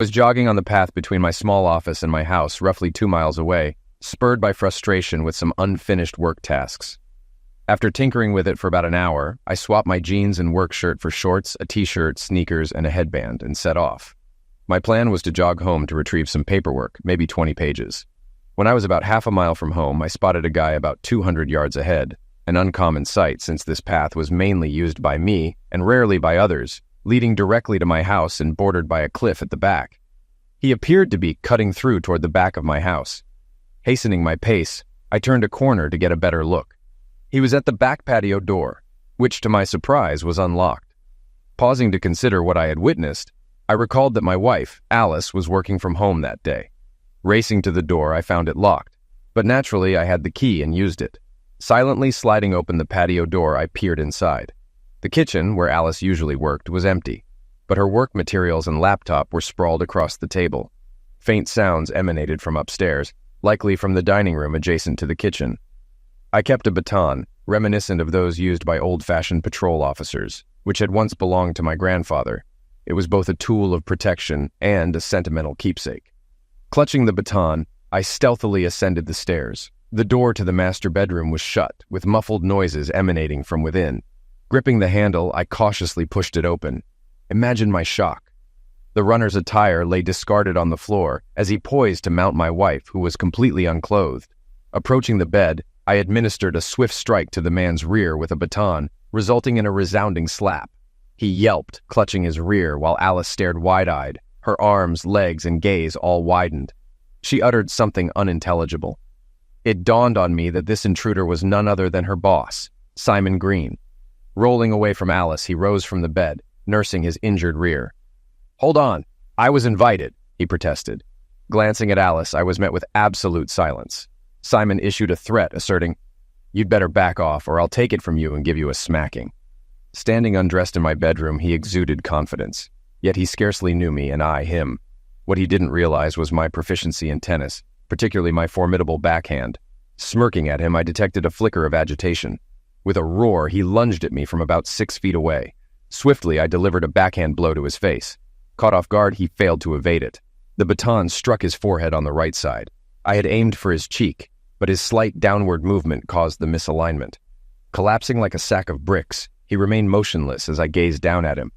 I was jogging on the path between my small office and my house, roughly 2 miles away, spurred by frustration with some unfinished work tasks. After tinkering with it for about an hour, I swapped my jeans and work shirt for shorts, a t-shirt, sneakers, and a headband, and set off. My plan was to jog home to retrieve some paperwork, maybe 20 pages. When I was about half a mile from home, I spotted a guy about 200 yards ahead, an uncommon sight since this path was mainly used by me and rarely by others, leading directly to my house and bordered by a cliff at the back. He appeared to be cutting through toward the back of my house. Hastening my pace, I turned a corner to get a better look. He was at the back patio door, which to my surprise was unlocked. Pausing to consider what I had witnessed, I recalled that my wife, Alice, was working from home that day. Racing to the door, I found it locked, but naturally I had the key and used it. Silently sliding open the patio door, I peered inside. The kitchen, where Alice usually worked, was empty, but her work materials and laptop were sprawled across the table. Faint sounds emanated from upstairs, likely from the dining room adjacent to the kitchen. I kept a baton, reminiscent of those used by old-fashioned patrol officers, which had once belonged to my grandfather. It was both a tool of protection and a sentimental keepsake. Clutching the baton, I stealthily ascended the stairs. The door to the master bedroom was shut, with muffled noises emanating from within. Gripping the handle, I cautiously pushed it open. Imagine my shock. The runner's attire lay discarded on the floor as he poised to mount my wife, who was completely unclothed. Approaching the bed, I administered a swift strike to the man's rear with a baton, resulting in a resounding slap. He yelped, clutching his rear, while Alice stared wide-eyed, her arms, legs, and gaze all widened. She uttered something unintelligible. It dawned on me that this intruder was none other than her boss, Simon Green. Rolling away from Alice, he rose from the bed, nursing his injured rear. "Hold on, I was invited," he protested. Glancing at Alice, I was met with absolute silence. Simon issued a threat, asserting, "You'd better back off, or I'll take it from you and give you a smacking." Standing undressed in my bedroom, he exuded confidence. Yet he scarcely knew me, and I him. What he didn't realize was my proficiency in tennis, particularly my formidable backhand. Smirking at him, I detected a flicker of agitation. With a roar, he lunged at me from about 6 feet away. Swiftly, I delivered a backhand blow to his face. Caught off guard, he failed to evade it. The baton struck his forehead on the right side. I had aimed for his cheek, but his slight downward movement caused the misalignment. Collapsing like a sack of bricks, he remained motionless as I gazed down at him.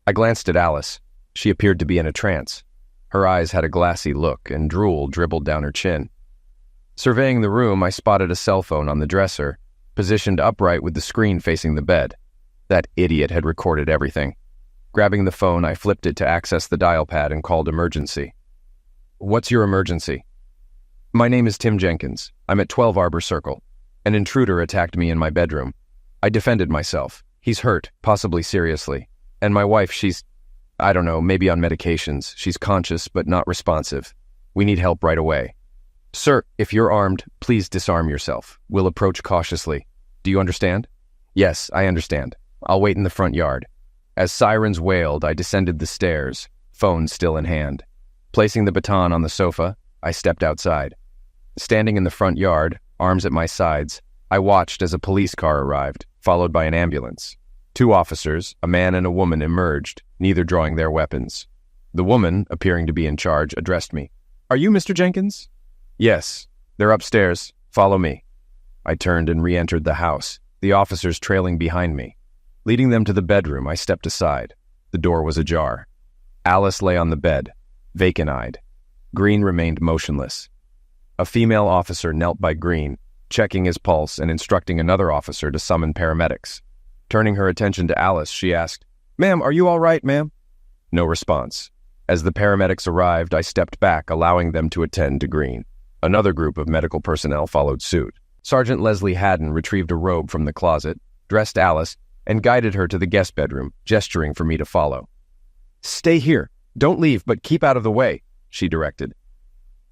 I glanced at Alice. She appeared to be in a trance. Her eyes had a glassy look, and drool dribbled down her chin. Surveying the room, I spotted a cell phone on the dresser, positioned upright with the screen facing the bed. That idiot had recorded everything. Grabbing the phone, I flipped it to access the dial pad and called emergency. "What's your emergency?" "My name is Tim Jenkins. I'm at 12 Arbor Circle. An intruder attacked me in my bedroom. I defended myself. He's hurt, possibly seriously. And my wife, I don't know, maybe on medications. She's conscious, but not responsive. We need help right away." "Sir, if you're armed, please disarm yourself. We'll approach cautiously. Do you understand?" "Yes, I understand. I'll wait in the front yard." As sirens wailed, I descended the stairs, phone still in hand. Placing the baton on the sofa, I stepped outside. Standing in the front yard, arms at my sides, I watched as a police car arrived, followed by an ambulance. 2 officers, a man and a woman, emerged, neither drawing their weapons. The woman, appearing to be in charge, addressed me. "Are you Mr. Jenkins?" "Yes. They're upstairs. Follow me." I turned and re-entered the house, the officers trailing behind me. Leading them to the bedroom, I stepped aside. The door was ajar. Alice lay on the bed, vacant-eyed. Green remained motionless. A female officer knelt by Green, checking his pulse and instructing another officer to summon paramedics. Turning her attention to Alice, she asked, "Ma'am, are you all right, ma'am?" No response. As the paramedics arrived, I stepped back, allowing them to attend to Green. Another group of medical personnel followed suit. Sergeant Leslie Haddon retrieved a robe from the closet, dressed Alice, and guided her to the guest bedroom, gesturing for me to follow. "Stay here. Don't leave, but keep out of the way," she directed.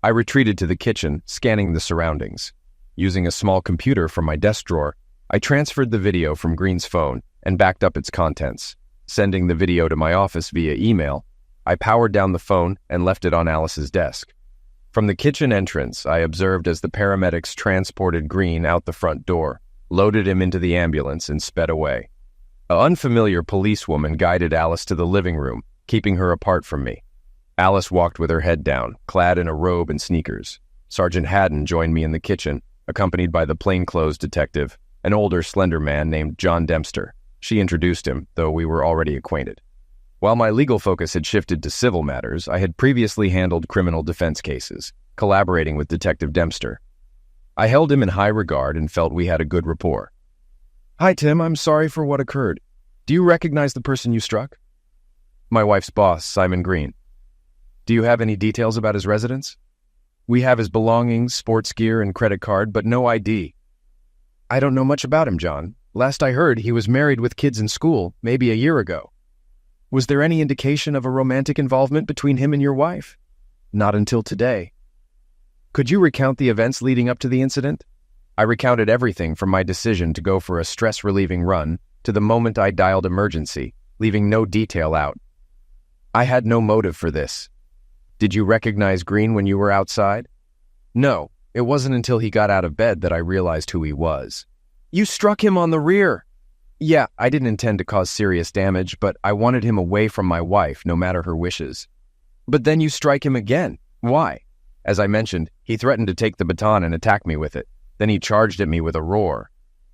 I retreated to the kitchen, scanning the surroundings. Using a small computer from my desk drawer, I transferred the video from Green's phone and backed up its contents. Sending the video to my office via email, I powered down the phone and left it on Alice's desk. From the kitchen entrance, I observed as the paramedics transported Green out the front door, loaded him into the ambulance, and sped away. An unfamiliar policewoman guided Alice to the living room, keeping her apart from me. Alice walked with her head down, clad in a robe and sneakers. Sergeant Haddon joined me in the kitchen, accompanied by the plainclothes detective, an older, slender man named John Dempster. She introduced him, though we were already acquainted. While my legal focus had shifted to civil matters, I had previously handled criminal defense cases, collaborating with Detective Dempster. I held him in high regard and felt we had a good rapport. "Hi, Tim. I'm sorry for what occurred. Do you recognize the person you struck?" "My wife's boss, Simon Green." "Do you have any details about his residence?" "We have his belongings, sports gear, and credit card, but no ID." "I don't know much about him, John. Last I heard, he was married with kids in school, maybe a year ago." "Was there any indication of a romantic involvement between him and your wife?" "Not until today." "Could you recount the events leading up to the incident?" I recounted everything from my decision to go for a stress-relieving run to the moment I dialed emergency, leaving no detail out. "I had no motive for this." "Did you recognize Green when you were outside?" "No, it wasn't until he got out of bed that I realized who he was." "You struck him on the rear!" "Yeah, I didn't intend to cause serious damage, but I wanted him away from my wife, no matter her wishes." "But then you strike him again. Why?" "As I mentioned, he threatened to take the baton and attack me with it. Then he charged at me with a roar."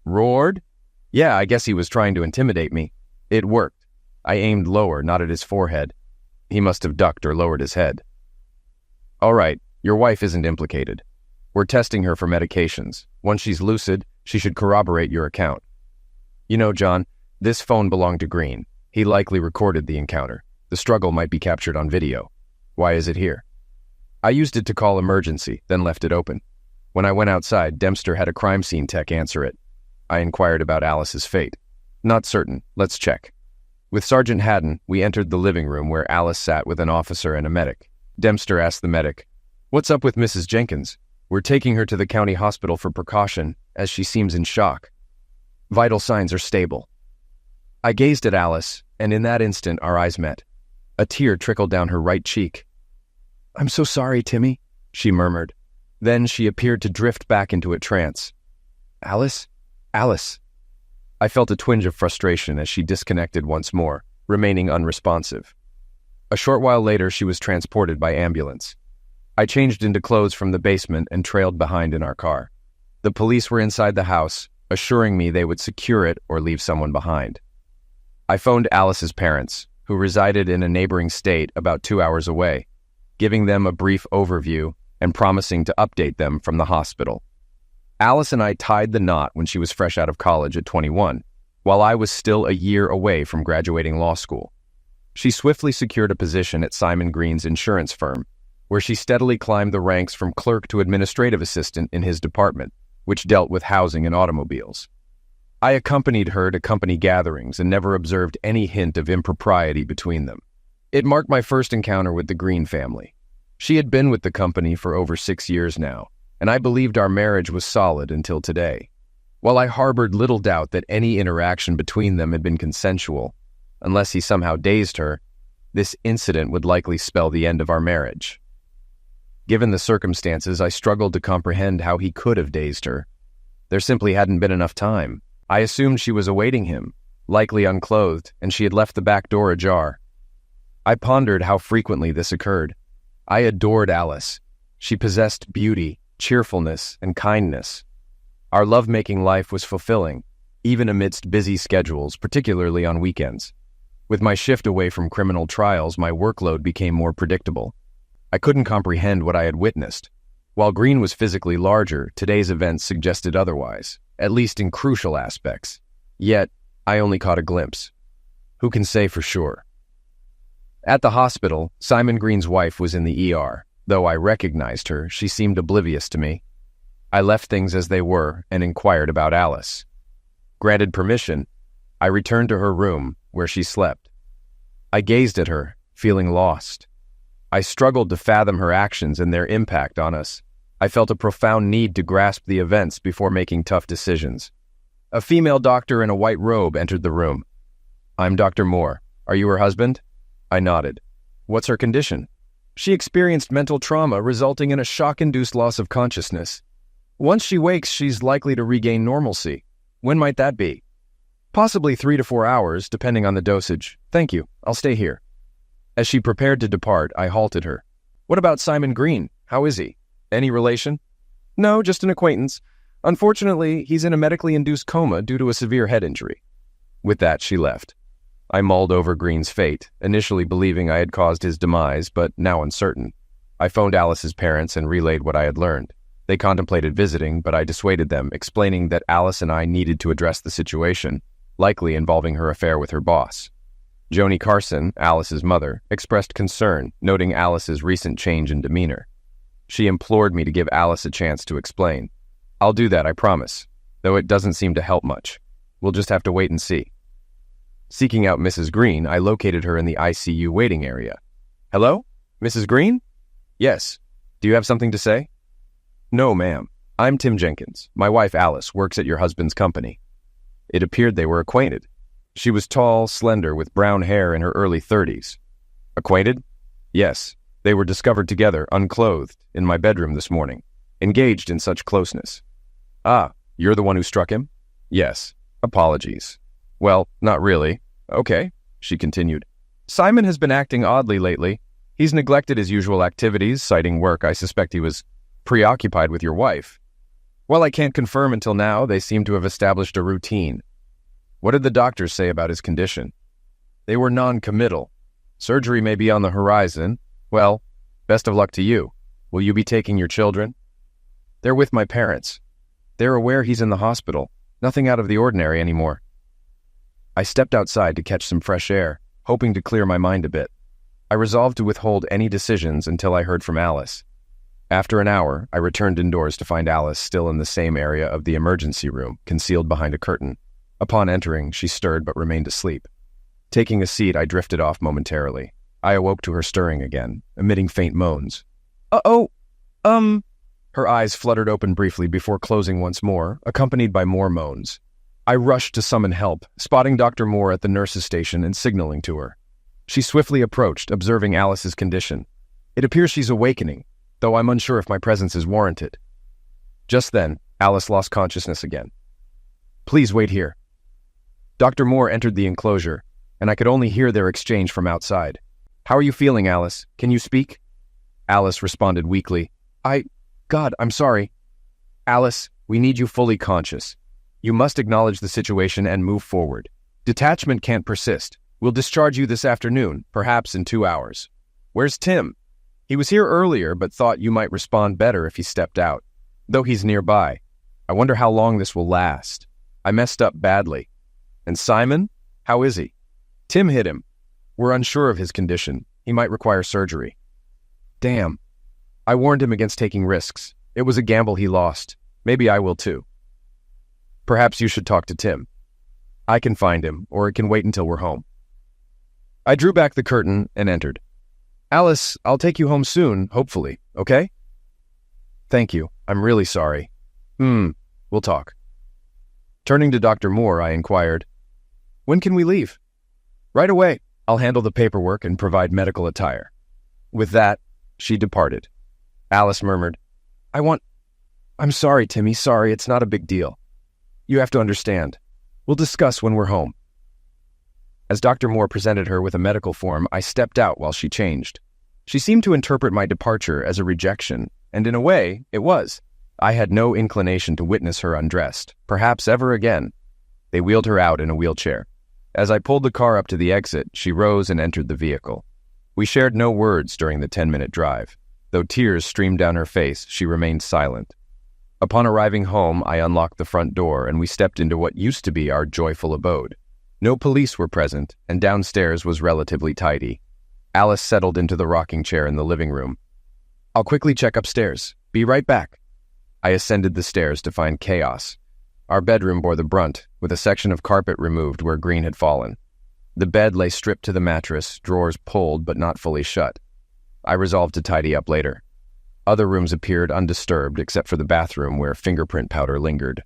"Roared?" "Yeah, I guess he was trying to intimidate me. It worked. I aimed lower, not at his forehead. He must have ducked or lowered his head." "All right, your wife isn't implicated. We're testing her for medications. Once she's lucid, she should corroborate your account." "You know, John, this phone belonged to Green. He likely recorded the encounter. The struggle might be captured on video. Why is it here?" "I used it to call emergency, then left it open. When I went outside, Dempster had a crime scene tech answer it. I inquired about Alice's fate." "Not certain. Let's check." With Sergeant Haddon, we entered the living room where Alice sat with an officer and a medic. Dempster asked the medic, "What's up with Mrs. Jenkins?" "We're taking her to the county hospital for precaution, as she seems in shock. Vital signs are stable." I gazed at Alice, and in that instant our eyes met. A tear trickled down her right cheek. "I'm so sorry, Timmy," she murmured. Then she appeared to drift back into a trance. "Alice? Alice." I felt a twinge of frustration as she disconnected once more, remaining unresponsive. A short while later, she was transported by ambulance. I changed into clothes from the basement and trailed behind in our car. The police were inside the house, assuring me they would secure it or leave someone behind. I phoned Alice's parents, who resided in a neighboring state about 2 hours away, giving them a brief overview and promising to update them from the hospital. Alice and I tied the knot when she was fresh out of college at 21, while I was still a year away from graduating law school. She swiftly secured a position at Simon Green's insurance firm, where she steadily climbed the ranks from clerk to administrative assistant in his department, which dealt with housing and automobiles. I accompanied her to company gatherings and never observed any hint of impropriety between them. It marked my first encounter with the Green family. She had been with the company for over 6 years now, and I believed our marriage was solid until today. While I harbored little doubt that any interaction between them had been consensual, unless he somehow dazed her, this incident would likely spell the end of our marriage. Given the circumstances, I struggled to comprehend how he could have dazed her. There simply hadn't been enough time. I assumed she was awaiting him, likely unclothed, and she had left the back door ajar. I pondered how frequently this occurred. I adored Alice. She possessed beauty, cheerfulness, and kindness. Our lovemaking life was fulfilling, even amidst busy schedules, particularly on weekends. With my shift away from criminal trials, my workload became more predictable. I couldn't comprehend what I had witnessed. While Green was physically larger, today's events suggested otherwise, at least in crucial aspects. Yet, I only caught a glimpse. Who can say for sure? At the hospital, Simon Green's wife was in the ER. Though I recognized her, she seemed oblivious to me. I left things as they were and inquired about Alice. Granted permission, I returned to her room, where she slept. I gazed at her, feeling lost. I struggled to fathom her actions and their impact on us. I felt a profound need to grasp the events before making tough decisions. A female doctor in a white robe entered the room. "I'm Dr. Moore. Are you her husband?" I nodded. "What's her condition?" "She experienced mental trauma resulting in a shock-induced loss of consciousness. Once she wakes, she's likely to regain normalcy. When might that be?" "Possibly 3 to 4 hours, depending on the dosage. Thank you. I'll stay here." As she prepared to depart, I halted her. "What about Simon Green? How is he? Any relation?" "No, just an acquaintance. Unfortunately, he's in a medically induced coma due to a severe head injury." With that, she left. I mulled over Green's fate, initially believing I had caused his demise, but now uncertain. I phoned Alice's parents and relayed what I had learned. They contemplated visiting, but I dissuaded them, explaining that Alice and I needed to address the situation, likely involving her affair with her boss. Joni Carson, Alice's mother, expressed concern, noting Alice's recent change in demeanor. She implored me to give Alice a chance to explain. "I'll do that, I promise, though it doesn't seem to help much. We'll just have to wait and see." Seeking out Mrs. Green, I located her in the ICU waiting area. "Hello? Mrs. Green?" "Yes. Do you have something to say?" "No, ma'am. I'm Tim Jenkins. My wife, Alice, works at your husband's company." It appeared they were acquainted. She was tall, slender, with brown hair in her early 30s. "Acquainted?" "Yes. They were discovered together, unclothed, in my bedroom this morning, engaged in such closeness." "Ah, you're the one who struck him?" "Yes. Apologies." "Well, not really." "Okay," she continued. "Simon has been acting oddly lately. He's neglected his usual activities, citing work. I suspect he was preoccupied with your wife. While I can't confirm until now, they seem to have established a routine." "What did the doctors say about his condition?" "They were non-committal. Surgery may be on the horizon. Well, best of luck to you. Will you be taking your children?" "They're with my parents. They're aware he's in the hospital. Nothing out of the ordinary anymore." I stepped outside to catch some fresh air, hoping to clear my mind a bit. I resolved to withhold any decisions until I heard from Alice. After an hour, I returned indoors to find Alice still in the same area of the emergency room, concealed behind a curtain. Upon entering, she stirred but remained asleep. Taking a seat, I drifted off momentarily. I awoke to her stirring again, emitting faint moans. "Uh-oh, Her eyes fluttered open briefly before closing once more, accompanied by more moans. I rushed to summon help, spotting Dr. Moore at the nurse's station and signaling to her. She swiftly approached, observing Alice's condition. "It appears she's awakening, though I'm unsure if my presence is warranted." Just then, Alice lost consciousness again. "Please wait here." Dr. Moore entered the enclosure, and I could only hear their exchange from outside. "How are you feeling, Alice? Can you speak?" Alice responded weakly. God, I'm sorry." "Alice, we need you fully conscious. You must acknowledge the situation and move forward. Detachment can't persist. We'll discharge you this afternoon, perhaps in 2 hours. Where's Tim? He was here earlier, but thought you might respond better if he stepped out. Though he's nearby. I wonder how long this will last. I messed up badly. And Simon? How is he?" "Tim hit him. We're unsure of his condition. He might require surgery." "Damn. I warned him against taking risks. It was a gamble he lost. Maybe I will too." "Perhaps you should talk to Tim. I can find him, or it can wait until we're home." I drew back the curtain and entered. "Alice, I'll take you home soon, hopefully, okay?" "Thank you. I'm really sorry." We'll talk." Turning to Dr. Moore, I inquired, "When can we leave?" "Right away. I'll handle the paperwork and provide medical attire." With that, she departed. Alice murmured, I'm sorry, Timmy, sorry, it's not a big deal. You have to understand. We'll discuss when we're home." As Dr. Moore presented her with a medical form, I stepped out while she changed. She seemed to interpret my departure as a rejection, and in a way, it was. I had no inclination to witness her undressed, perhaps ever again. They wheeled her out in a wheelchair. As I pulled the car up to the exit, she rose and entered the vehicle. We shared no words during the 10-minute drive. Though tears streamed down her face, she remained silent. Upon arriving home, I unlocked the front door and we stepped into what used to be our joyful abode. No police were present, and downstairs was relatively tidy. Alice settled into the rocking chair in the living room. "I'll quickly check upstairs. Be right back." I ascended the stairs to find chaos. Our bedroom bore the brunt, with a section of carpet removed where Green had fallen. The bed lay stripped to the mattress, drawers pulled but not fully shut. I resolved to tidy up later. Other rooms appeared undisturbed except for the bathroom where fingerprint powder lingered.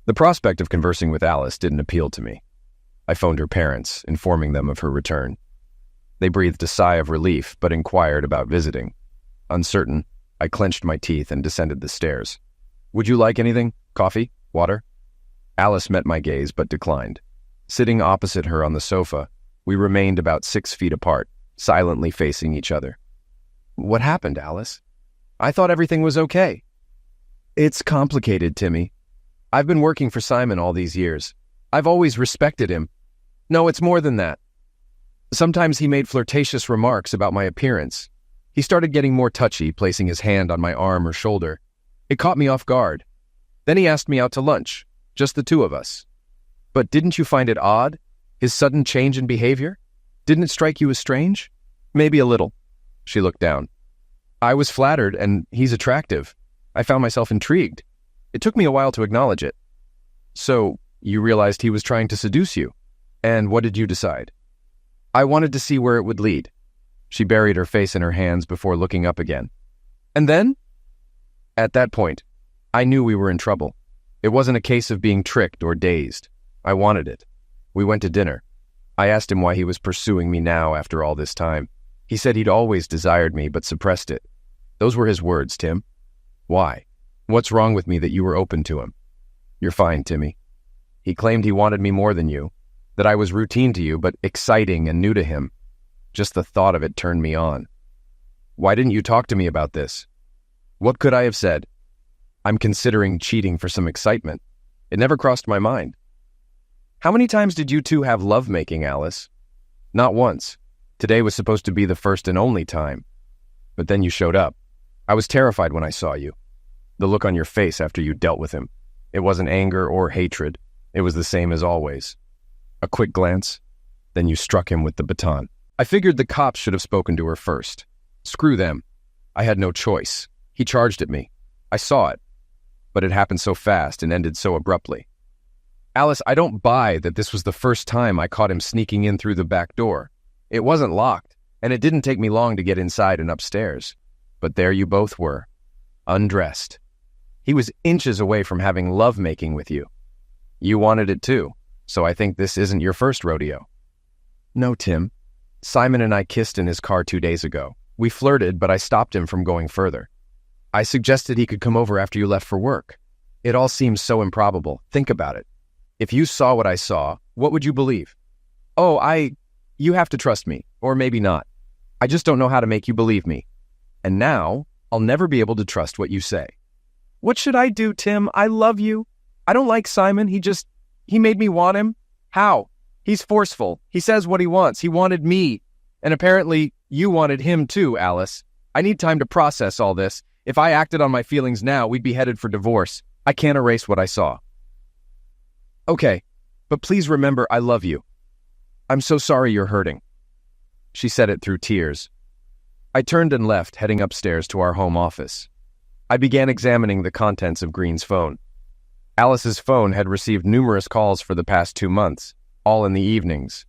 The prospect of conversing with Alice didn't appeal to me. I phoned her parents, informing them of her return. They breathed a sigh of relief but inquired about visiting. Uncertain, I clenched my teeth and descended the stairs. "Would you like anything? Coffee? Water?" Alice met my gaze but declined. Sitting opposite her on the sofa, we remained about 6 feet apart, silently facing each other. What happened, Alice? I thought everything was okay. It's complicated, Timmy. I've been working for Simon all these years. I've always respected him. No, it's more than that. Sometimes he made flirtatious remarks about my appearance. He started getting more touchy, placing his hand on my arm or shoulder. It caught me off guard. Then he asked me out to lunch, just the two of us. But didn't you find it odd, his sudden change in behavior? Didn't it strike you as strange? Maybe a little. She looked down. I was flattered, and he's attractive. I found myself intrigued. It took me a while to acknowledge it. So, you realized he was trying to seduce you. And what did you decide? I wanted to see where it would lead. She buried her face in her hands before looking up again. And then? At that point, I knew we were in trouble. It wasn't a case of being tricked or dazed. I wanted it. We went to dinner. I asked him why he was pursuing me now after all this time. He said he'd always desired me but suppressed it. Those were his words, Tim. Why? What's wrong with me that you were open to him? You're fine, Timmy. He claimed he wanted me more than you, that I was routine to you but exciting and new to him. Just the thought of it turned me on. Why didn't you talk to me about this? What could I have said? I'm considering cheating for some excitement. It never crossed my mind. How many times did you two have lovemaking, Alice? Not once. Today was supposed to be the first and only time. But then you showed up. I was terrified when I saw you. The look on your face after you dealt with him. It wasn't anger or hatred. It was the same as always. A quick glance, then you struck him with the baton. I figured the cops should have spoken to her first. Screw them. I had no choice. He charged at me. I saw it. But it happened so fast and ended so abruptly. Alice, I don't buy that this was the first time I caught him sneaking in through the back door. It wasn't locked, and it didn't take me long to get inside and upstairs. But there you both were, undressed. He was inches away from having lovemaking with you. You wanted it too, so I think this isn't your first rodeo. No, Tim. Simon and I kissed in his car 2 days ago. We flirted, but I stopped him from going further. I suggested he could come over after you left for work. It all seems so improbable. Think about it. If you saw what I saw, what would you believe? You have to trust me, or maybe not. I just don't know how to make you believe me. And now, I'll never be able to trust what you say. What should I do, Tim? I love you. I don't like Simon. He made me want him. How? He's forceful. He says what he wants. He wanted me. And apparently, you wanted him too, Alice. I need time to process all this. If I acted on my feelings now, we'd be headed for divorce. I can't erase what I saw. Okay, but please remember I love you. I'm so sorry you're hurting. She said it through tears. I turned and left, heading upstairs to our home office. I began examining the contents of Green's phone. Alice's phone had received numerous calls for the past 2 months, all in the evenings.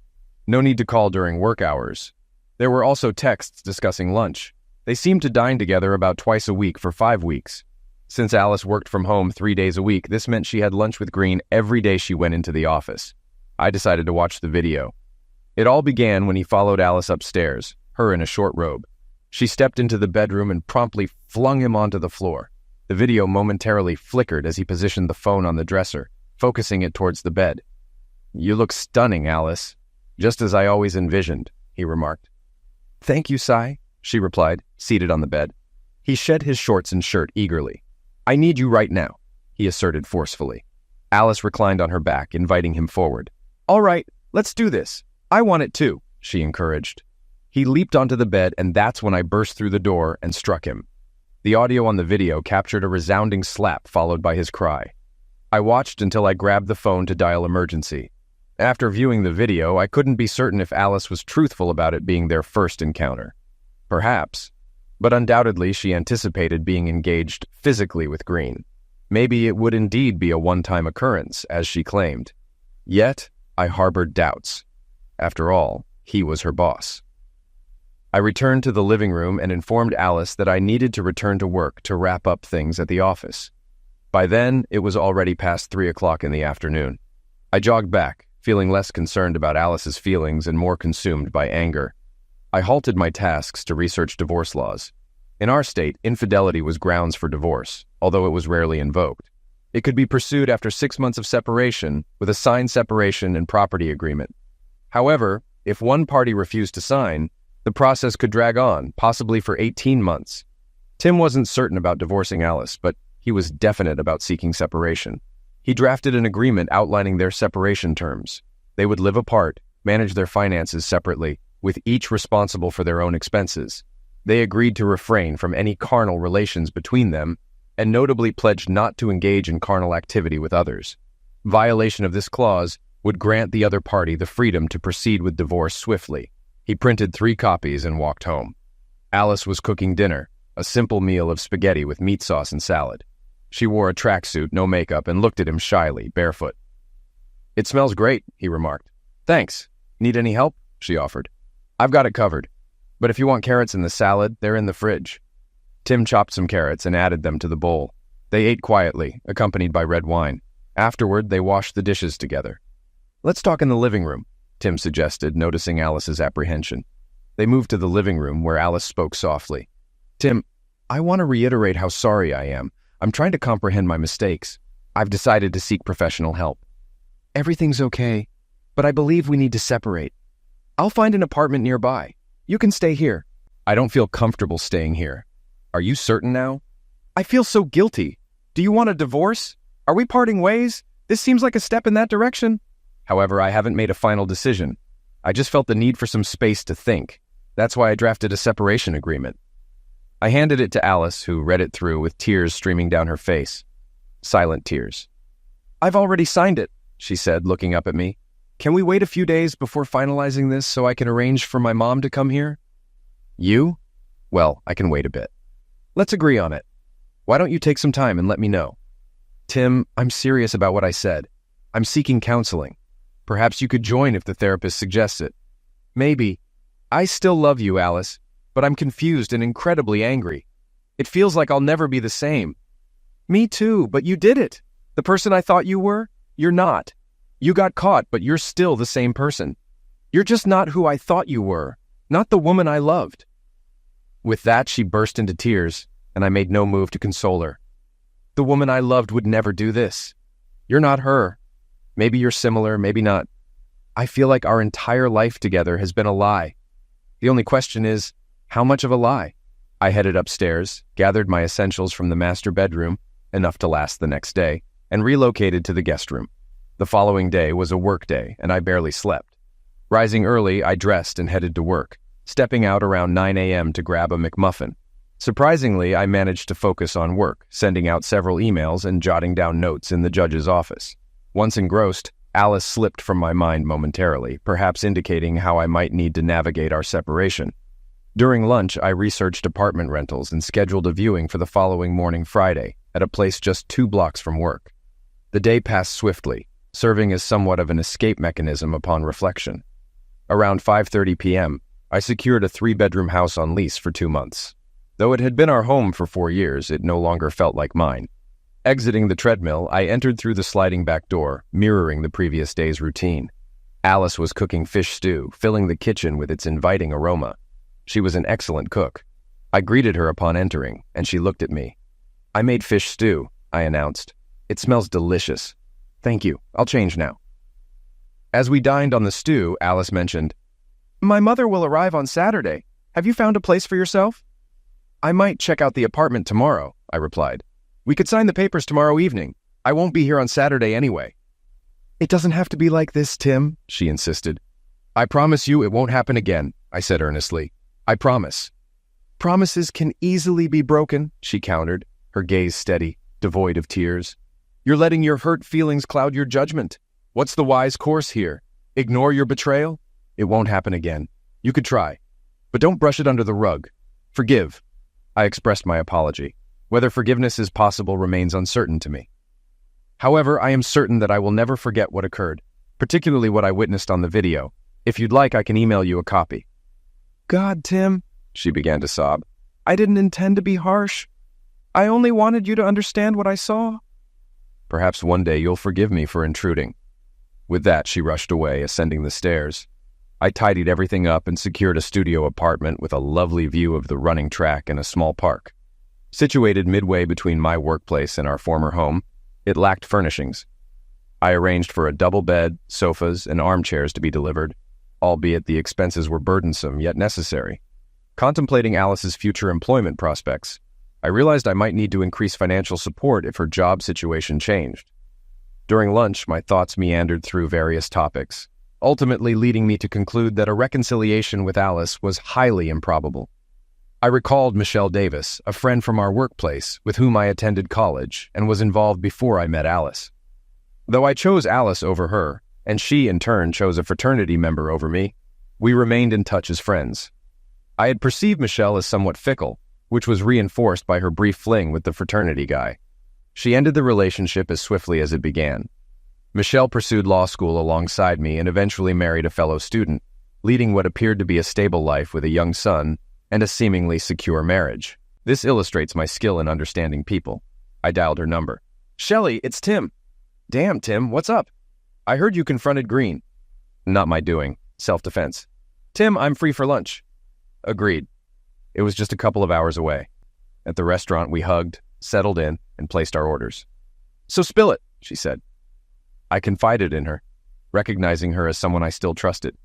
No need to call during work hours. There were also texts discussing lunch. They seemed to dine together about twice a week for 5 weeks. Since Alice worked from home 3 days a week, this meant she had lunch with Green every day she went into the office. I decided to watch the video. It all began when he followed Alice upstairs, her in a short robe. She stepped into the bedroom and promptly flung him onto the floor. The video momentarily flickered as he positioned the phone on the dresser, focusing it towards the bed. You look stunning, Alice. Just as I always envisioned, he remarked. Thank you, Sai, she replied, seated on the bed. He shed his shorts and shirt eagerly. I need you right now, he asserted forcefully. Alice reclined on her back, inviting him forward. All right, let's do this. I want it too, she encouraged. He leaped onto the bed, and that's when I burst through the door and struck him. The audio on the video captured a resounding slap followed by his cry. I watched until I grabbed the phone to dial emergency. After viewing the video, I couldn't be certain if Alice was truthful about it being their first encounter. Perhaps. But undoubtedly she anticipated being engaged physically with Green. Maybe it would indeed be a one-time occurrence, as she claimed. Yet, I harbored doubts. After all, he was her boss. I returned to the living room and informed Alice that I needed to return to work to wrap up things at the office. By then, it was already past 3 o'clock in the afternoon. I jogged back, feeling less concerned about Alice's feelings and more consumed by anger. I halted my tasks to research divorce laws. In our state, infidelity was grounds for divorce, although it was rarely invoked. It could be pursued after 6 months of separation, with a signed separation and property agreement. However, if one party refused to sign, The process could drag on, possibly for 18 months. Tim wasn't certain about divorcing Alice, but he was definite about seeking separation. He drafted an agreement outlining their separation terms. They would live apart, manage their finances separately, with each responsible for their own expenses. They agreed to refrain from any carnal relations between them, and notably pledged not to engage in carnal activity with others. Violation of this clause would grant the other party the freedom to proceed with divorce swiftly. He printed 3 copies and walked home. Alice was cooking dinner, a simple meal of spaghetti with meat sauce and salad. She wore a tracksuit, no makeup, and looked at him shyly, barefoot. "It smells great," he remarked. "Thanks. Need any help?" she offered. "I've got it covered. But if you want carrots in the salad, they're in the fridge." Tim chopped some carrots and added them to the bowl. They ate quietly, accompanied by red wine. Afterward, they washed the dishes together. "Let's talk in the living room," Tim suggested, noticing Alice's apprehension. They moved to the living room, where Alice spoke softly. "Tim, I want to reiterate how sorry I am. I'm trying to comprehend my mistakes. I've decided to seek professional help." "Everything's okay, but I believe we need to separate. I'll find an apartment nearby. You can stay here." "I don't feel comfortable staying here. Are you certain now?" "I feel so guilty. Do you want a divorce? Are we parting ways? This seems like a step in that direction." "However, I haven't made a final decision. I just felt the need for some space to think. That's why I drafted a separation agreement." I handed it to Alice, who read it through with tears streaming down her face. Silent tears. "I've already signed it," she said, looking up at me. "Can we wait a few days before finalizing this so I can arrange for my mom to come here?" "You? Well, I can wait a bit." "Let's agree on it. Why don't you take some time and let me know?" "Tim, I'm serious about what I said. I'm seeking counseling. Perhaps you could join if the therapist suggests it." "Maybe. I still love you, Alice, but I'm confused and incredibly angry. It feels like I'll never be the same." "Me too, but you did it. The person I thought you were, you're not. You got caught, but you're still the same person. You're just not who I thought you were, not the woman I loved." With that, she burst into tears, and I made no move to console her. "The woman I loved would never do this. You're not her. Maybe you're similar, maybe not. I feel like our entire life together has been a lie. The only question is, how much of a lie?" I headed upstairs, gathered my essentials from the master bedroom, enough to last the next day, and relocated to the guest room. The following day was a work day, and I barely slept. Rising early, I dressed and headed to work, stepping out around 9 a.m. to grab a McMuffin. Surprisingly, I managed to focus on work, sending out several emails and jotting down notes in the judge's office. Once engrossed, Alice slipped from my mind momentarily, perhaps indicating how I might need to navigate our separation. During lunch, I researched apartment rentals and scheduled a viewing for the following morning Friday at a place just 2 blocks from work. The day passed swiftly, serving as somewhat of an escape mechanism upon reflection. Around 5:30 p.m., I secured a 3-bedroom house on lease for 2 months. Though it had been our home for 4 years, it no longer felt like mine. Exiting the treadmill, I entered through the sliding back door, mirroring the previous day's routine. Alice was cooking fish stew, filling the kitchen with its inviting aroma. She was an excellent cook. I greeted her upon entering, and she looked at me. "I made fish stew," I announced. "It smells delicious." "Thank you. I'll change now." As we dined on the stew, Alice mentioned, "My mother will arrive on Saturday. Have you found a place for yourself?" "I might check out the apartment tomorrow," I replied. "We could sign the papers tomorrow evening. I won't be here on Saturday anyway." "It doesn't have to be like this, Tim," she insisted. "I promise you it won't happen again," I said earnestly. "I promise." "Promises can easily be broken," she countered, her gaze steady, devoid of tears. "You're letting your hurt feelings cloud your judgment. What's the wise course here? Ignore your betrayal? It won't happen again. You could try. But don't brush it under the rug. Forgive." I expressed my apology. Whether forgiveness is possible remains uncertain to me. However, I am certain that I will never forget what occurred, particularly what I witnessed on the video. If you'd like, I can email you a copy. "God, Tim," she began to sob. "I didn't intend to be harsh. I only wanted you to understand what I saw." "Perhaps one day you'll forgive me for intruding." With that, she rushed away, ascending the stairs. I tidied everything up and secured a studio apartment with a lovely view of the running track and a small park. Situated midway between my workplace and our former home, it lacked furnishings. I arranged for a double bed, sofas, and armchairs to be delivered. albeit the expenses were burdensome yet necessary. Contemplating Alice's future employment prospects, I realized I might need to increase financial support if her job situation changed. During lunch, my thoughts meandered through various topics, ultimately leading me to conclude that a reconciliation with Alice was highly improbable. I recalled Michelle Davis, a friend from our workplace with whom I attended college and was involved before I met Alice. Though I chose Alice over her, and she in turn chose a fraternity member over me, we remained in touch as friends. I had perceived Michelle as somewhat fickle, which was reinforced by her brief fling with the fraternity guy. She ended the relationship as swiftly as it began. Michelle pursued law school alongside me and eventually married a fellow student, leading what appeared to be a stable life with a young son and a seemingly secure marriage. This illustrates my skill in understanding people. I dialed her number. "Shelley, it's Tim." "Damn, Tim, what's up?" "I heard you confronted Green." "Not my doing. Self-defense." "Tim, I'm free for lunch." Agreed. It was just a couple of hours away. At the restaurant, we hugged, settled in, and placed our orders. "So spill it," she said. I confided in her, recognizing her as someone I still trusted.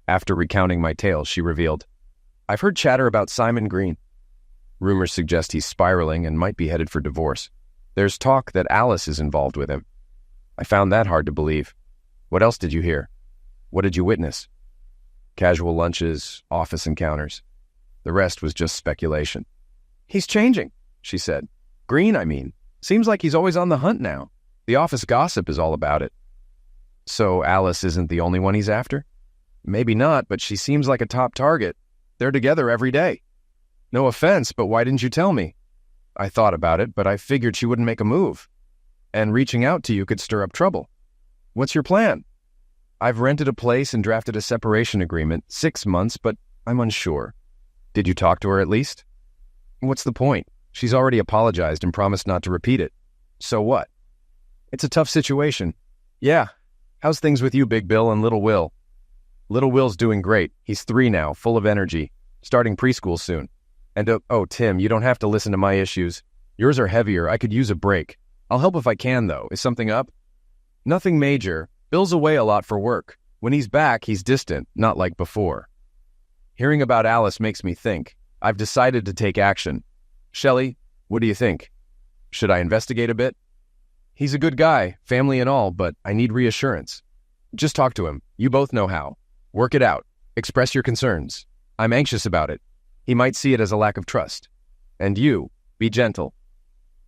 After recounting my tale, she revealed, "I've heard chatter about Simon Green. Rumors suggest he's spiraling and might be headed for divorce. There's talk that Alice is involved with him." I found that hard to believe. "What else did you hear? What did you witness?" "Casual lunches, office encounters. The rest was just speculation." "He's changing," she said. "Green, I mean. Seems like he's always on the hunt now. The office gossip is all about it." "So Alice isn't the only one he's after?" "Maybe not, but she seems like a top target. They're together every day." "No offense, but why didn't you tell me?" "I thought about it, but I figured she wouldn't make a move. And reaching out to you could stir up trouble." "What's your plan?" "I've rented a place and drafted a separation agreement, 6 months, but I'm unsure." "Did you talk to her at least?" "What's the point? She's already apologized and promised not to repeat it." "So what?" "It's a tough situation." "Yeah. How's things with you, Big Bill and Little Will?" "Little Will's doing great. He's 3 now, full of energy, starting preschool soon. And oh, Tim, you don't have to listen to my issues. Yours are heavier. I could use a break. I'll help if I can, though. Is something up?" "Nothing major. Bill's away a lot for work. When he's back, he's distant, not like before." Hearing about Alice makes me think. I've decided to take action. "Shelley, what do you think? Should I investigate a bit?" "He's a good guy, family and all, but I need reassurance." "Just talk to him. You both know how. Work it out. Express your concerns. I'm anxious about it. He might see it as a lack of trust. And you, be gentle."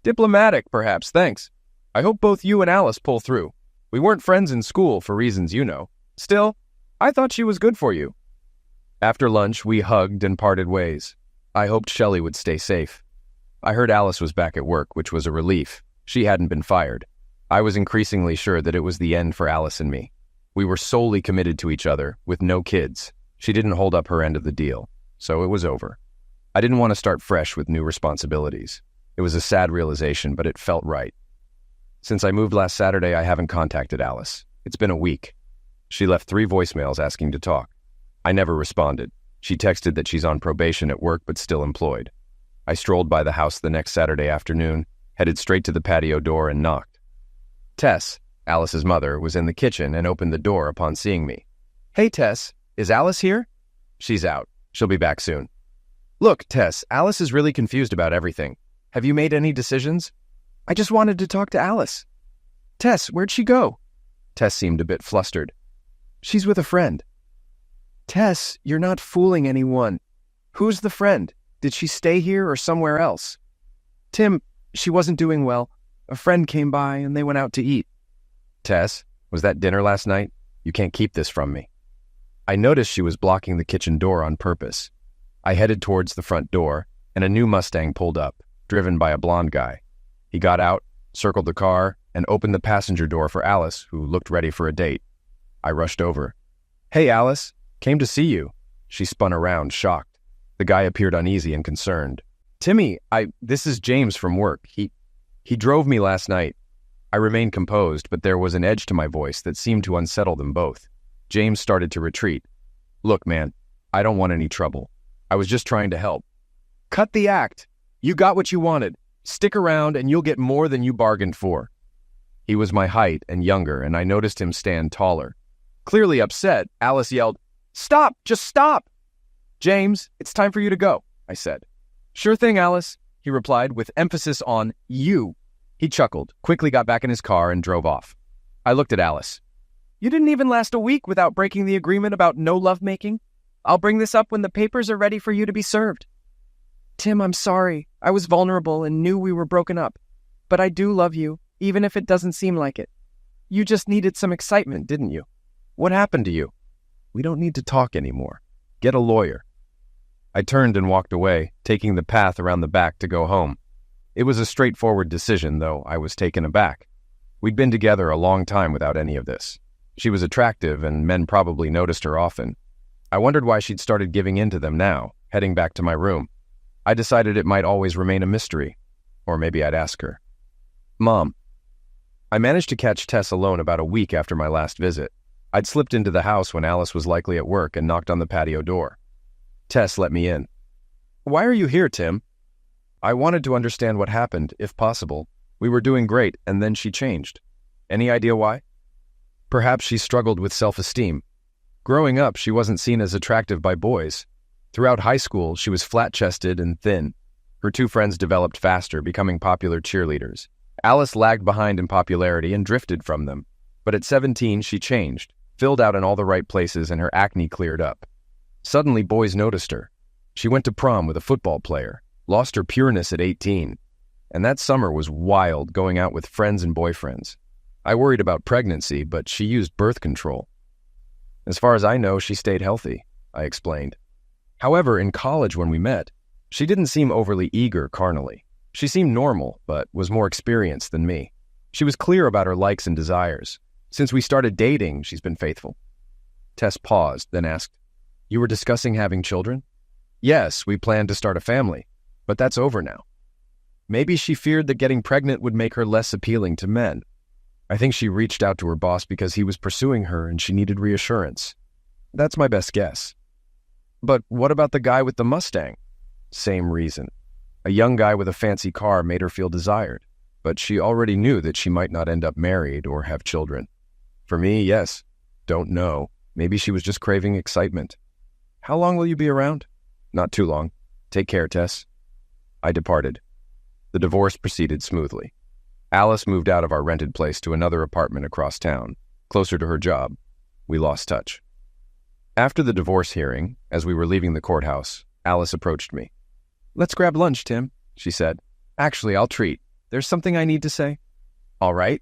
"Diplomatic, perhaps, thanks. I hope both you and Alice pull through. We weren't friends in school for reasons you know. Still, I thought she was good for you." After lunch, we hugged and parted ways. I hoped Shelley would stay safe. I heard Alice was back at work, which was a relief. She hadn't been fired. I was increasingly sure that it was the end for Alice and me. We were solely committed to each other, with no kids. She didn't hold up her end of the deal, so it was over. I didn't want to start fresh with new responsibilities. It was a sad realization, but it felt right. Since I moved last Saturday, I haven't contacted Alice. It's been a week. She left 3 voicemails asking to talk. I never responded. She texted that she's on probation at work but still employed. I strolled by the house the next Saturday afternoon, headed straight to the patio door and knocked. Tess, Alice's mother, was in the kitchen and opened the door upon seeing me. "Hey, Tess, is Alice here?" "She's out. She'll be back soon." "Look, Tess, Alice is really confused about everything. Have you made any decisions?" "I just wanted to talk to Alice." "Tess, where'd she go?" Tess seemed a bit flustered. "She's with a friend." "Tess, you're not fooling anyone. Who's the friend? Did she stay here or somewhere else?" "Tim, she wasn't doing well. A friend came by and they went out to eat." "Tess, was that dinner last night? You can't keep this from me." I noticed she was blocking the kitchen door on purpose. I headed towards the front door, and a new Mustang pulled up, driven by a blonde guy. He got out, circled the car, and opened the passenger door for Alice, who looked ready for a date. I rushed over. "Hey, Alice, came to see you." She spun around, shocked. The guy appeared uneasy and concerned. "Timmy, this is James from work. He drove me last night." I remained composed, but there was an edge to my voice that seemed to unsettle them both. James started to retreat. "Look, man, I don't want any trouble. I was just trying to help." "Cut the act. You got what you wanted. Stick around and you'll get more than you bargained for." He was my height and younger, and I noticed him stand taller. Clearly upset, Alice yelled, Stop! Just stop! James, it's time for you to go, I said. Sure thing, Alice, he replied with emphasis on you. He chuckled, quickly got back in his car and drove off. I looked at Alice. You didn't even last a week without breaking the agreement about no lovemaking. I'll bring this up when the papers are ready for you to be served. Tim, I'm sorry. I was vulnerable and knew we were broken up. But I do love you, even if it doesn't seem like it. You just needed some excitement, didn't you? What happened to you? We don't need to talk anymore. Get a lawyer. I turned and walked away, taking the path around the back to go home. It was a straightforward decision, though I was taken aback. We'd been together a long time without any of this. She was attractive, and men probably noticed her often. I wondered why she'd started giving in to them now, heading back to my room. I decided it might always remain a mystery. Or maybe I'd ask her. Mom. I managed to catch Tess alone about a week after my last visit. I'd slipped into the house when Alice was likely at work and knocked on the patio door. Tess let me in. Why are you here, Tim? I wanted to understand what happened, if possible. We were doing great, and then she changed. Any idea why? Perhaps she struggled with self-esteem. Growing up, she wasn't seen as attractive by boys. Throughout high school, she was flat-chested and thin. Her two friends developed faster, becoming popular cheerleaders. Alice lagged behind in popularity and drifted from them. But at 17, she changed, filled out in all the right places, and her acne cleared up. Suddenly, boys noticed her. She went to prom with a football player, lost her pureness at 18. And that summer was wild, going out with friends and boyfriends. I worried about pregnancy, but she used birth control. As far as I know, she stayed healthy, I explained. However, in college when we met, she didn't seem overly eager carnally. She seemed normal, but was more experienced than me. She was clear about her likes and desires. Since we started dating, she's been faithful. Tess paused, then asked, You were discussing having children? Yes, we planned to start a family, but that's over now. Maybe she feared that getting pregnant would make her less appealing to men. I think she reached out to her boss because he was pursuing her and she needed reassurance. That's my best guess. But what about the guy with the Mustang? Same reason. A young guy with a fancy car made her feel desired, but she already knew that she might not end up married or have children. For me, yes. Don't know. Maybe she was just craving excitement. How long will you be around? Not too long. Take care, Tess. I departed. The divorce proceeded smoothly. Alice moved out of our rented place to another apartment across town, closer to her job. We lost touch. After the divorce hearing, as we were leaving the courthouse, Alice approached me. Let's grab lunch, Tim, she said. Actually, I'll treat. There's something I need to say. All right.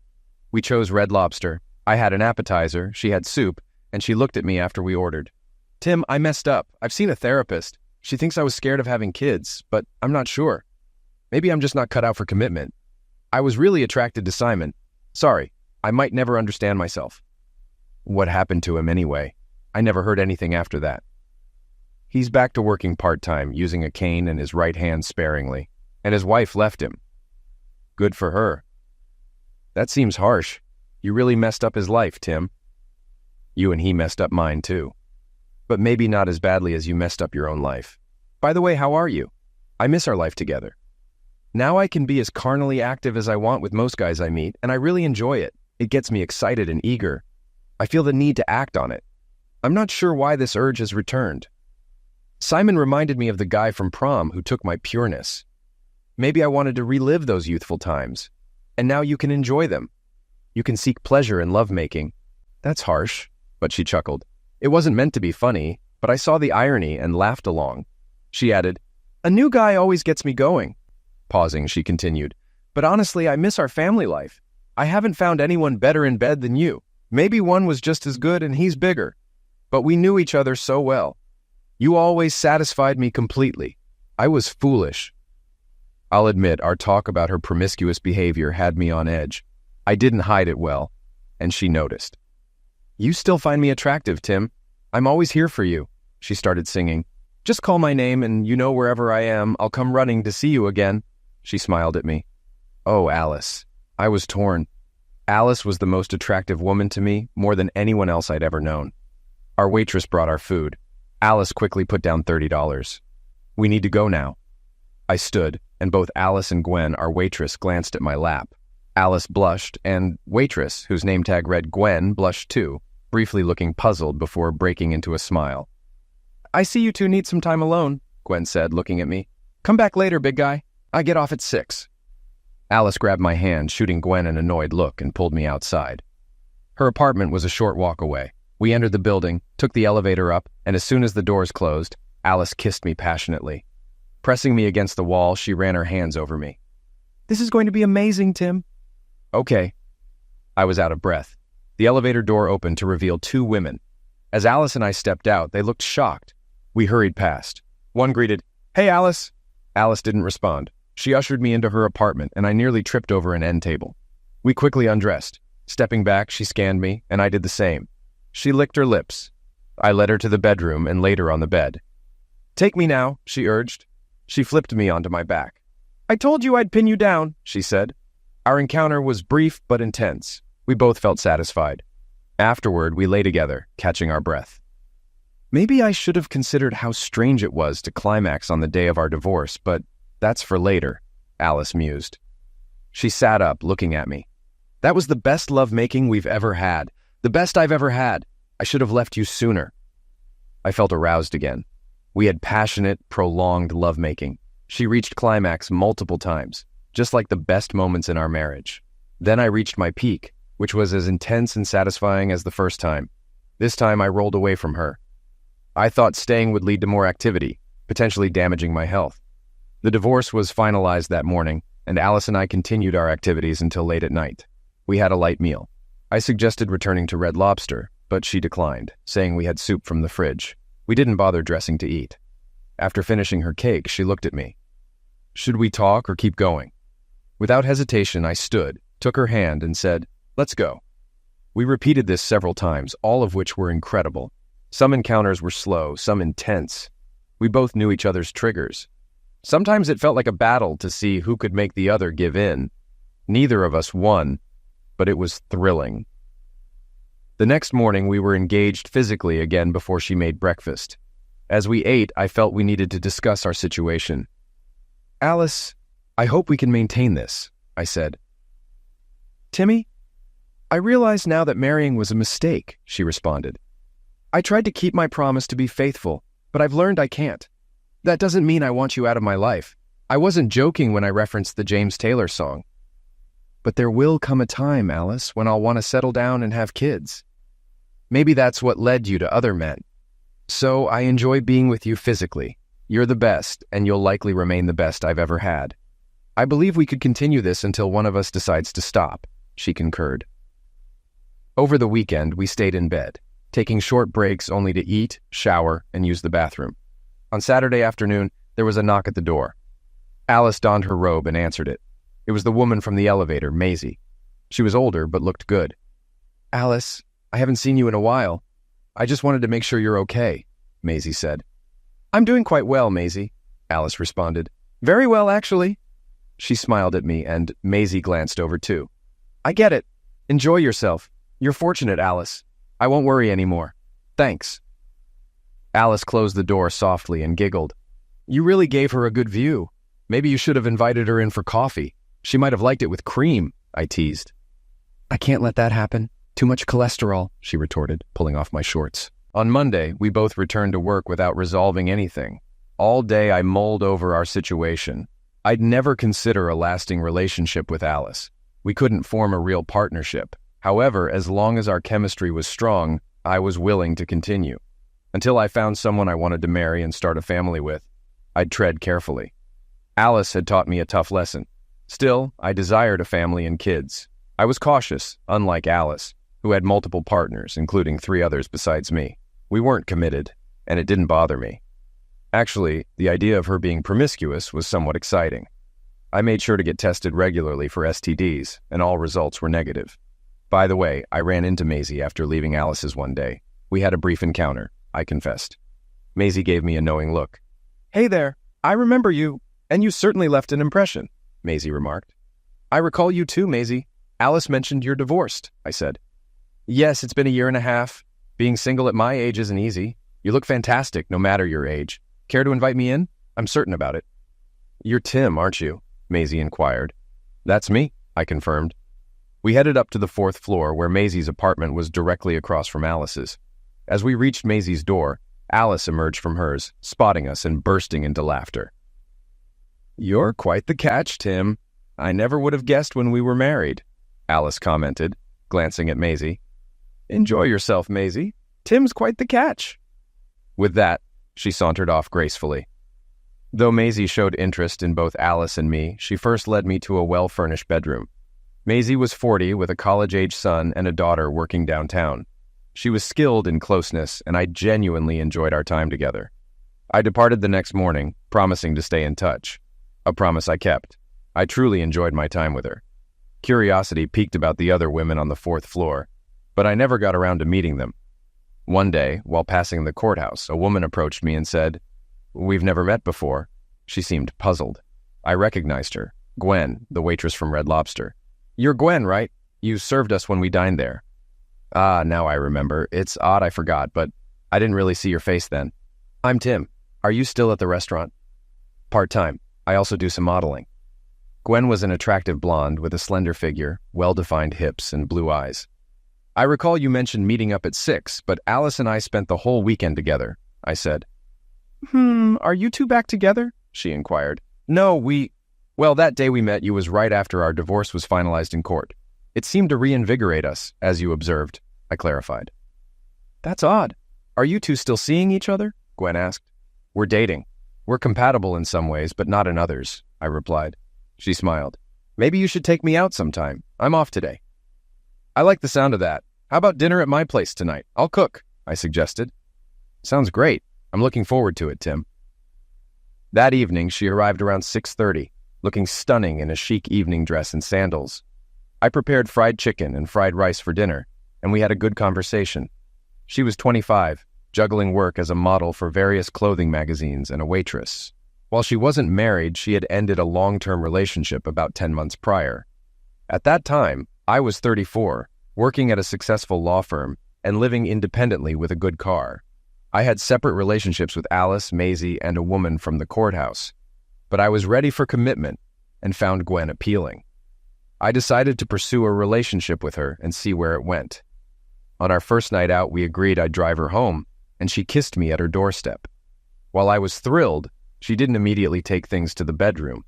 We chose Red Lobster. I had an appetizer, she had soup, and she looked at me after we ordered. Tim, I messed up. I've seen a therapist. She thinks I was scared of having kids, but I'm not sure. Maybe I'm just not cut out for commitment. I was really attracted to Simon. Sorry, I might never understand myself. What happened to him anyway? I never heard anything after that. He's back to working part-time, using a cane and his right hand sparingly, and his wife left him. Good for her. That seems harsh. You really messed up his life, Tim. You and he messed up mine, too. But maybe not as badly as you messed up your own life. By the way, how are you? I miss our life together. Now I can be as carnally active as I want with most guys I meet, and I really enjoy it. It gets me excited and eager. I feel the need to act on it. I'm not sure why this urge has returned. Simon reminded me of the guy from prom who took my pureness. Maybe I wanted to relive those youthful times. And now you can enjoy them. You can seek pleasure in lovemaking. That's harsh, but she chuckled. It wasn't meant to be funny, but I saw the irony and laughed along. She added, A new guy always gets me going. Pausing, she continued, But honestly, I miss our family life. I haven't found anyone better in bed than you. Maybe one was just as good and he's bigger. But we knew each other so well. You always satisfied me completely. I was foolish. I'll admit, our talk about her promiscuous behavior had me on edge. I didn't hide it well, and she noticed. You still find me attractive, Tim. I'm always here for you, she started singing. Just call my name and you know wherever I am, I'll come running to see you again. She smiled at me. Oh, Alice. I was torn. Alice was the most attractive woman to me, more than anyone else I'd ever known. Our waitress brought our food. Alice quickly put down $30. We need to go now. I stood, and both Alice and Gwen, our waitress, glanced at my lap. Alice blushed, and waitress, whose name tag read Gwen, blushed too. briefly looking puzzled before breaking into a smile. "I see you two need some time alone," Gwen said, looking at me. "Come back later, big guy. I get off at 6. Alice grabbed my hand, shooting Gwen an annoyed look, and pulled me outside. Her apartment was a short walk away. We entered the building, took the elevator up, and as soon as the doors closed, Alice kissed me passionately. Pressing me against the wall, she ran her hands over me. "This is going to be amazing, Tim." "Okay." I was out of breath. The elevator door opened to reveal 2 women. As Alice and I stepped out, they looked shocked. We hurried past. One greeted, "Hey, Alice." Alice didn't respond. She ushered me into her apartment, and I nearly tripped over an end table. We quickly undressed. Stepping back, she scanned me, and I did the same. She licked her lips. I led her to the bedroom and laid her on the bed. "Take me now," she urged. She flipped me onto my back. "I told you I'd pin you down," she said. Our encounter was brief but intense. We both felt satisfied. Afterward, we lay together, catching our breath. Maybe I should have considered how strange it was to climax on the day of our divorce, but that's for later, Alice mused. She sat up, looking at me. "That was the best lovemaking we've ever had. The best I've ever had. I should have left you sooner." I felt aroused again. We had passionate, prolonged lovemaking. She reached climax multiple times, just like the best moments in our marriage. Then I reached my peak, which was as intense and satisfying as the first time. This time I rolled away from her. I thought staying would lead to more activity, potentially damaging my health. The divorce was finalized that morning, and Alice and I continued our activities until late at night. We had a light meal. I suggested returning to Red Lobster, but she declined, saying we had soup from the fridge. We didn't bother dressing to eat. After finishing her cake, she looked at me. "Should we talk or keep going?" Without hesitation, I stood, took her hand, and said, "Let's go." We repeated this several times, all of which were incredible. Some encounters were slow, some intense. We both knew each other's triggers. Sometimes it felt like a battle to see who could make the other give in. Neither of us won, but it was thrilling. The next morning, we were engaged physically again before she made breakfast. As we ate, I felt we needed to discuss our situation. "Alice, I hope we can maintain this," I said. "Timmy, I realize now that marrying was a mistake," she responded. "I tried to keep my promise to be faithful, but I've learned I can't. That doesn't mean I want you out of my life. I wasn't joking when I referenced the James Taylor song. But there will come a time, Alice, when I'll want to settle down and have kids. Maybe that's what led you to other men. So I enjoy being with you physically. You're the best, and you'll likely remain the best I've ever had. I believe we could continue this until one of us decides to stop," she concurred. Over the weekend, we stayed in bed, taking short breaks only to eat, shower, and use the bathroom. On Saturday afternoon, there was a knock at the door. Alice donned her robe and answered it. It was the woman from the elevator, Maisie. She was older, but looked good. "Alice, I haven't seen you in a while. I just wanted to make sure you're okay," Maisie said. "I'm doing quite well, Maisie," Alice responded. "Very well, actually." She smiled at me, and Maisie glanced over too. "I get it. Enjoy yourself. You're fortunate, Alice. I won't worry anymore. Thanks." Alice closed the door softly and giggled. "You really gave her a good view. Maybe you should have invited her in for coffee. She might have liked it with cream," I teased. "I can't let that happen. Too much cholesterol," she retorted, pulling off my shorts. On Monday, we both returned to work without resolving anything. All day I mulled over our situation. I'd never consider a lasting relationship with Alice. We couldn't form a real partnership. However, as long as our chemistry was strong, I was willing to continue. Until I found someone I wanted to marry and start a family with, I'd tread carefully. Alice had taught me a tough lesson. Still, I desired a family and kids. I was cautious, unlike Alice, who had multiple partners, including 3 others besides me. We weren't committed, and it didn't bother me. Actually, the idea of her being promiscuous was somewhat exciting. I made sure to get tested regularly for STDs, and all results were negative. By the way, I ran into Maisie after leaving Alice's one day. We had a brief encounter, I confessed. Maisie gave me a knowing look. "Hey there, I remember you, and you certainly left an impression," Maisie remarked. "I recall you too, Maisie. Alice mentioned you're divorced," I said. "Yes, it's been a year and a half. Being single at my age isn't easy. You look fantastic, no matter your age. Care to invite me in? I'm certain about it." "You're Tim, aren't you?" Maisie inquired. "That's me," I confirmed. We headed up to the fourth floor where Maisie's apartment was directly across from Alice's. As we reached Maisie's door, Alice emerged from hers, spotting us and bursting into laughter. "You're quite the catch, Tim. I never would have guessed when we were married," Alice commented, glancing at Maisie. "Enjoy yourself, Maisie. Tim's quite the catch." With that, she sauntered off gracefully. Though Maisie showed interest in both Alice and me, she first led me to a well-furnished bedroom. Maisie was 40 with a college-age son and a daughter working downtown. She was skilled in closeness, and I genuinely enjoyed our time together. I departed the next morning, promising to stay in touch. A promise I kept. I truly enjoyed my time with her. Curiosity piqued about the other women on the fourth floor, but I never got around to meeting them. One day, while passing the courthouse, a woman approached me and said, "We've never met before." She seemed puzzled. I recognized her, Gwen, the waitress from Red Lobster. "You're Gwen, right? You served us when we dined there." "Ah, now I remember. It's odd I forgot, but I didn't really see your face then." "I'm Tim. Are you still at the restaurant?" "Part-time. I also do some modeling." Gwen was an attractive blonde with a slender figure, well-defined hips, and blue eyes. "I recall you mentioned meeting up at 6, but Alice and I spent the whole weekend together," I said. Are you two back together?" she inquired. "No, Well, that day we met you was right after our divorce was finalized in court. It seemed to reinvigorate us, as you observed," I clarified. "That's odd. Are you two still seeing each other?" Gwen asked. "We're dating. We're compatible in some ways, but not in others," I replied. She smiled. "Maybe you should take me out sometime. I'm off today." "I like the sound of that. How about dinner at my place tonight? I'll cook," I suggested. "Sounds great. I'm looking forward to it, Tim." That evening, she arrived around 6:30, looking stunning in a chic evening dress and sandals. I prepared fried chicken and fried rice for dinner, and we had a good conversation. She was 25, juggling work as a model for various clothing magazines and a waitress. While she wasn't married, she had ended a long-term relationship about 10 months prior. At that time, I was 34, working at a successful law firm and living independently with a good car. I had separate relationships with Alice, Maisie, and a woman from the courthouse, but I was ready for commitment and found Gwen appealing. I decided to pursue a relationship with her and see where it went. On our first night out, we agreed I'd drive her home, and she kissed me at her doorstep. While I was thrilled, she didn't immediately take things to the bedroom.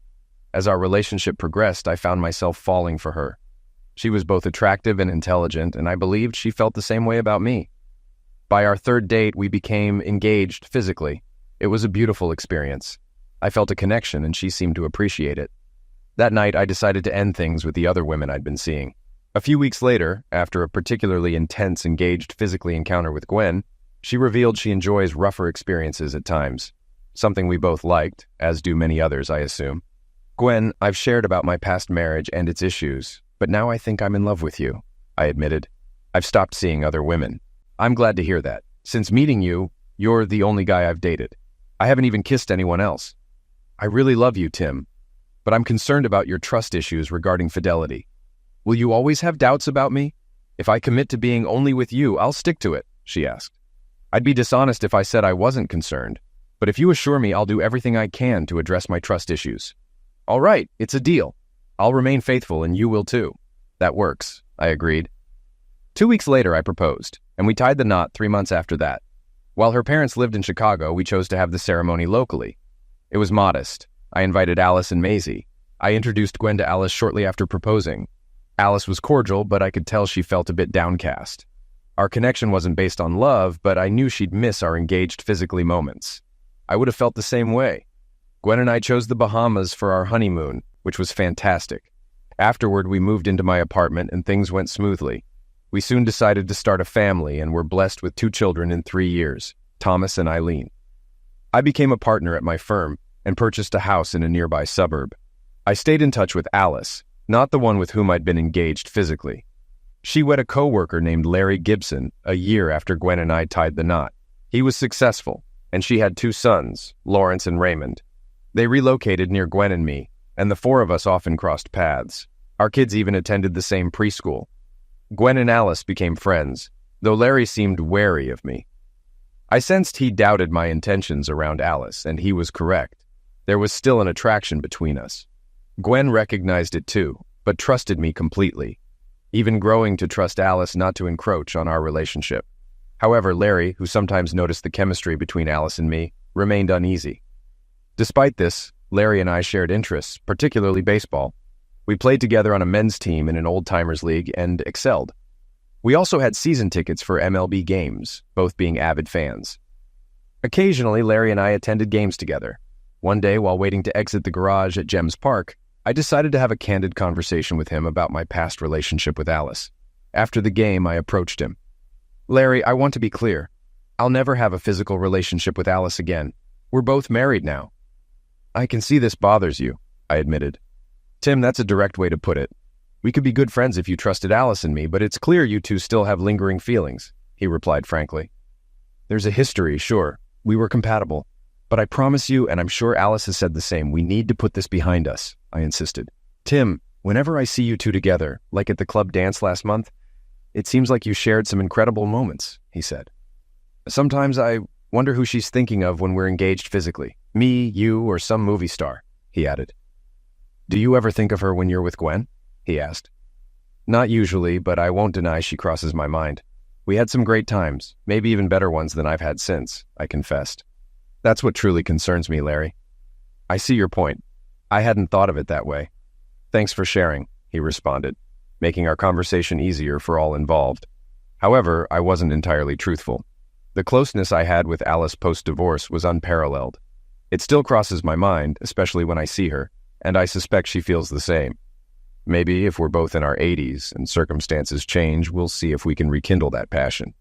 As our relationship progressed, I found myself falling for her. She was both attractive and intelligent, and I believed she felt the same way about me. By our third date, we became engaged physically. It was a beautiful experience. I felt a connection, and she seemed to appreciate it. That night, I decided to end things with the other women I'd been seeing. A few weeks later, after a particularly intense engaged physically encounter with Gwen, she revealed she enjoys rougher experiences at times, something we both liked, as do many others, I assume. "Gwen, I've shared about my past marriage and its issues, but now I think I'm in love with you," I admitted. "I've stopped seeing other women." "I'm glad to hear that. Since meeting you, you're the only guy I've dated. I haven't even kissed anyone else. I really love you, Tim, but I'm concerned about your trust issues regarding fidelity. Will you always have doubts about me? If I commit to being only with you, I'll stick to it," she asked. "I'd be dishonest if I said I wasn't concerned, but if you assure me I'll do everything I can to address my trust issues." "All right, it's a deal. I'll remain faithful and you will too." "That works," I agreed. 2 weeks later, I proposed, and we tied the knot 3 months after that. While her parents lived in Chicago, we chose to have the ceremony locally. It was modest. I invited Alice and Maisie. I introduced Gwen to Alice shortly after proposing. Alice was cordial, but I could tell she felt a bit downcast. Our connection wasn't based on love, but I knew she'd miss our engaged physically moments. I would have felt the same way. Gwen and I chose the Bahamas for our honeymoon, which was fantastic. Afterward, we moved into my apartment and things went smoothly. We soon decided to start a family and were blessed with 2 children in 3 years, Thomas and Eileen. I became a partner at my firm and purchased a house in a nearby suburb. I stayed in touch with Alice, not the one with whom I'd been engaged physically. She wed a coworker named Larry Gibson a year after Gwen and I tied the knot. He was successful, and she had 2 sons, Lawrence and Raymond. They relocated near Gwen and me, and the 4 of us often crossed paths. Our kids even attended the same preschool. Gwen and Alice became friends, though Larry seemed wary of me. I sensed he doubted my intentions around Alice, and he was correct. There was still an attraction between us. Gwen recognized it too, but trusted me completely. even growing to trust Alice not to encroach on our relationship. However, Larry, who sometimes noticed the chemistry between Alice and me, remained uneasy. Despite this, Larry and I shared interests, particularly baseball. We played together on a men's team in an old-timers league and excelled. We also had season tickets for MLB games, both being avid fans. Occasionally, Larry and I attended games together. One day, while waiting to exit the garage at Gems Park, I decided to have a candid conversation with him about my past relationship with Alice. After the game, I approached him. "Larry, I want to be clear. I'll never have a physical relationship with Alice again. We're both married now." "I can see this bothers you," I admitted. "Tim, that's a direct way to put it. We could be good friends if you trusted Alice and me, but it's clear you two still have lingering feelings," he replied frankly. "There's a history, sure. We were compatible. But I promise you, and I'm sure Alice has said the same, we need to put this behind us," I insisted. "Tim, whenever I see you two together, like at the club dance last month, it seems like you shared some incredible moments," he said. "Sometimes I wonder who she's thinking of when we're engaged physically. Me, you, or some movie star," he added. "Do you ever think of her when you're with Gwen?" he asked. "Not usually, but I won't deny she crosses my mind. We had some great times, maybe even better ones than I've had since," I confessed. "That's what truly concerns me, Larry." "I see your point. I hadn't thought of it that way. Thanks for sharing," he responded, making our conversation easier for all involved. However, I wasn't entirely truthful. The closeness I had with Alice post-divorce was unparalleled. It still crosses my mind, especially when I see her, and I suspect she feels the same. Maybe if we're both in our 80s and circumstances change, we'll see if we can rekindle that passion.